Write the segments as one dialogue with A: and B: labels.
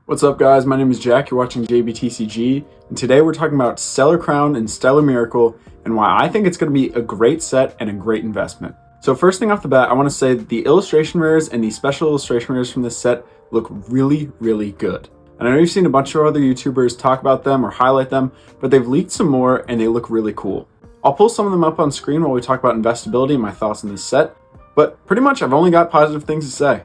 A: What's up guys, my name is Jack, you're watching TCG, and today we're talking about Stellar Crown and Stellar Miracle and why I think it's going to be a great set and a great investment. So first thing off the bat, I want to say that the illustration rares and the special illustration rares from this set look really good. And I know you've seen a bunch of other YouTubers talk about them or highlight them, but they've leaked some more and they look really cool. I'll pull some of them up on screen while we talk about investability and my thoughts on this set, but pretty much I've only got positive things to say.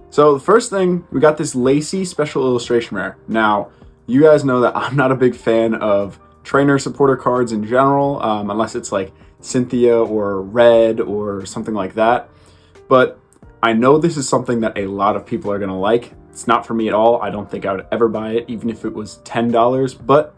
A: So the first thing, we got this Lacy special illustration rare. Now, you guys know that I'm not a big fan of trainer supporter cards in general, unless it's like Cynthia or Red or something like that. But I know this is something that a lot of people are going to like. It's not for me at all. I don't think I would ever buy it, even if it was $10. But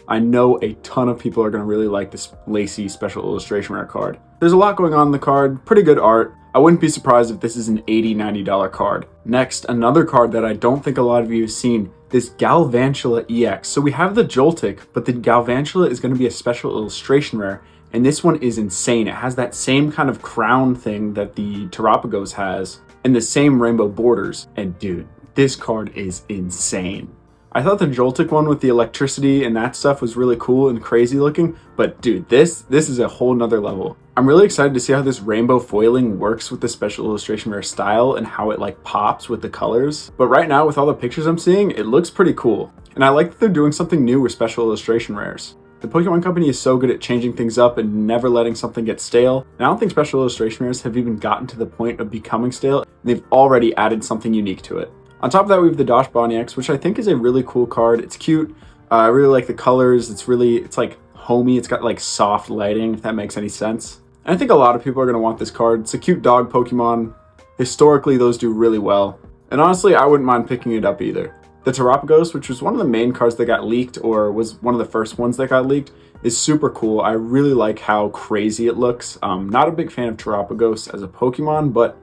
A: I know a ton of people are going to really like this Lacy special illustration rare card. There's a lot going on in the card, pretty good art. I wouldn't be surprised if this is an $80, $90 card. Next, another card that I don't think a lot of you have seen, this Galvantula EX. So we have the Joltik, but the Galvantula is going to be a special illustration rare, and this one is insane. It has that same kind of crown thing that the Terapagos has, and the same rainbow borders. And dude, this card is insane. I thought the Joltik one with the electricity and that stuff was really cool and crazy looking, but dude, this is a whole nother level. I'm really excited to see how this rainbow foiling works with the special illustration rare style and how it like pops with the colors. But right now, with all the pictures I'm seeing, it looks pretty cool. And I like that they're doing something new with special illustration rares. The Pokemon Company is so good at changing things up and never letting something get stale. And I don't think special illustration rares have even gotten to the point of becoming stale. They've already added something unique to it. On top of that, we have the Dosh Boniax, which I think is a really cool card. It's cute. I really like the colors. It's like homey. It's got like soft lighting, if that makes any sense. And I think a lot of people are going to want this card. It's a cute dog Pokemon. Historically, those do really well. And honestly, I wouldn't mind picking it up either. The Terapagos, which was one of the main cards that got leaked, or was one of the first ones that got leaked, is super cool. I really like how crazy it looks. Not a big fan of Terapagos as a Pokemon, but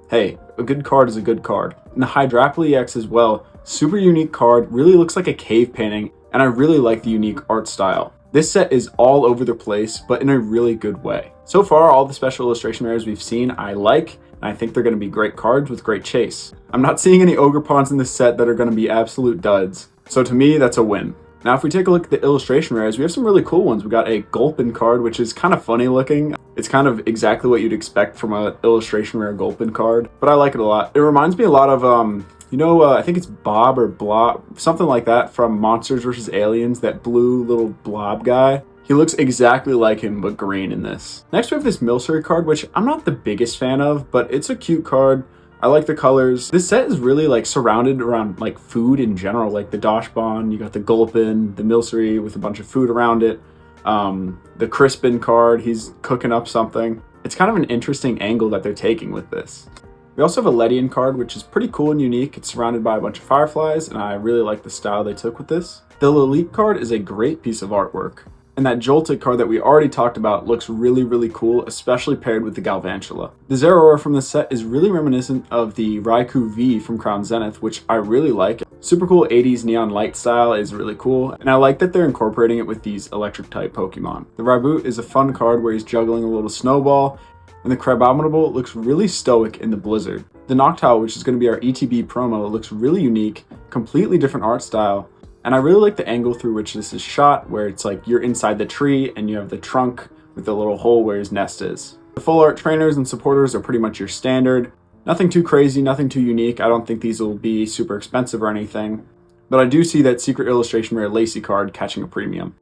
A: hey, a good card is a good card. And the Hydrapple EX as well, super unique card, really looks like a cave painting, and I really like the unique art style. This set is all over the place, but in a really good way. So far, all the special illustration rares we've seen I like, and I think they're going to be great cards with great chase. I'm not seeing any Ogerpons in this set that are going to be absolute duds, so to me, that's a win. Now, if we take a look at the illustration rares, we have some really cool ones. We got a Gulpin card, which is kind of funny looking. It's kind of exactly what you'd expect from an illustration rare Gulpin card, but I like it a lot. It reminds me a lot of, I think it's Bob or Blob, something like that from Monsters vs. Aliens, that blue little blob guy. He looks exactly like him, but green in this. Next, we have this Milcery card, which I'm not the biggest fan of, but it's a cute card. I like the colors. This set is really like surrounded around like food in general, like the Doshbon, you got the Gulpin, the Milcery with a bunch of food around it. The Crispin card, he's cooking up something. It's kind of an interesting angle that they're taking with this. We also have a Ledian card, which is pretty cool and unique. It's surrounded by a bunch of fireflies, and I really like the style they took with this. The Lileep card is a great piece of artwork. And that Joltik card that we already talked about looks really cool, especially paired with the Galvantula. The Zeraora from this set is really reminiscent of the Raikou V from Crown Zenith, which I really like. Super cool 80s neon light style is really cool, and I like that they're incorporating it with these electric type Pokemon. The Raboot is a fun card where he's juggling a little snowball, and the Crabominable looks really stoic in the Blizzard. The Noctowl, which is going to be our ETB promo, looks really unique, completely different art style. And I really like the angle through which this is shot, where it's like you're inside the tree and you have the trunk with the little hole where his nest is. The full art trainers and supporters are pretty much your standard. Nothing too crazy, nothing too unique. I don't think these will be super expensive or anything. But I do see that Secret Illustration Rare Lacy card catching a premium.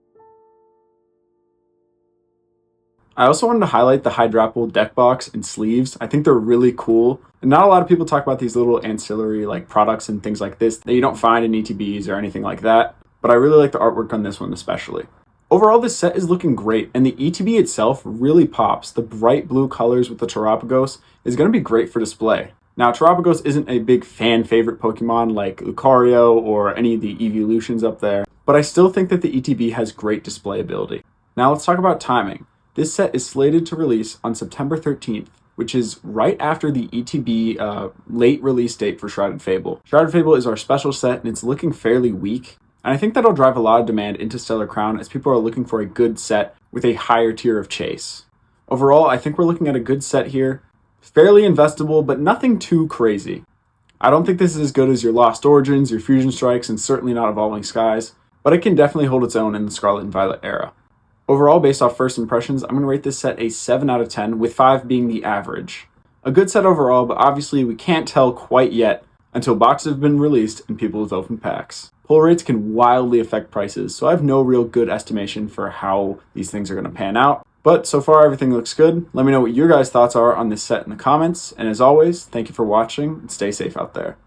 A: I also wanted to highlight the Hydrapple deck box and sleeves. I think they're really cool. And not a lot of people talk about these little ancillary like products and things like this that you don't find in ETBs or anything like that. But I really like the artwork on this one especially. Overall, this set is looking great, and the ETB itself really pops. The bright blue colors with the Terapagos is going to be great for display. Now, Terapagos isn't a big fan favorite Pokemon like Lucario or any of the evolutions up there, but I still think that the ETB has great display ability. Now let's talk about timing. This set is slated to release on September 13th, which is right after the ETB late release date for Shrouded Fable. Shrouded Fable is our special set, and it's looking fairly weak. And I think that'll drive a lot of demand into Stellar Crown as people are looking for a good set with a higher tier of chase. Overall, I think we're looking at a good set here. Fairly investable, but nothing too crazy. I don't think this is as good as your Lost Origins, your Fusion Strikes, and certainly not Evolving Skies, but it can definitely hold its own in the Scarlet and Violet era. Overall, based off first impressions, I'm going to rate this set a 7 out of 10, with 5 being the average. A good set overall, but obviously we can't tell quite yet until boxes have been released and people have opened packs. Pull rates can wildly affect prices, so I have no real good estimation for how these things are going to pan out. But so far everything looks good. Let me know what your guys' thoughts are on this set in the comments, and as always, thank you for watching and stay safe out there.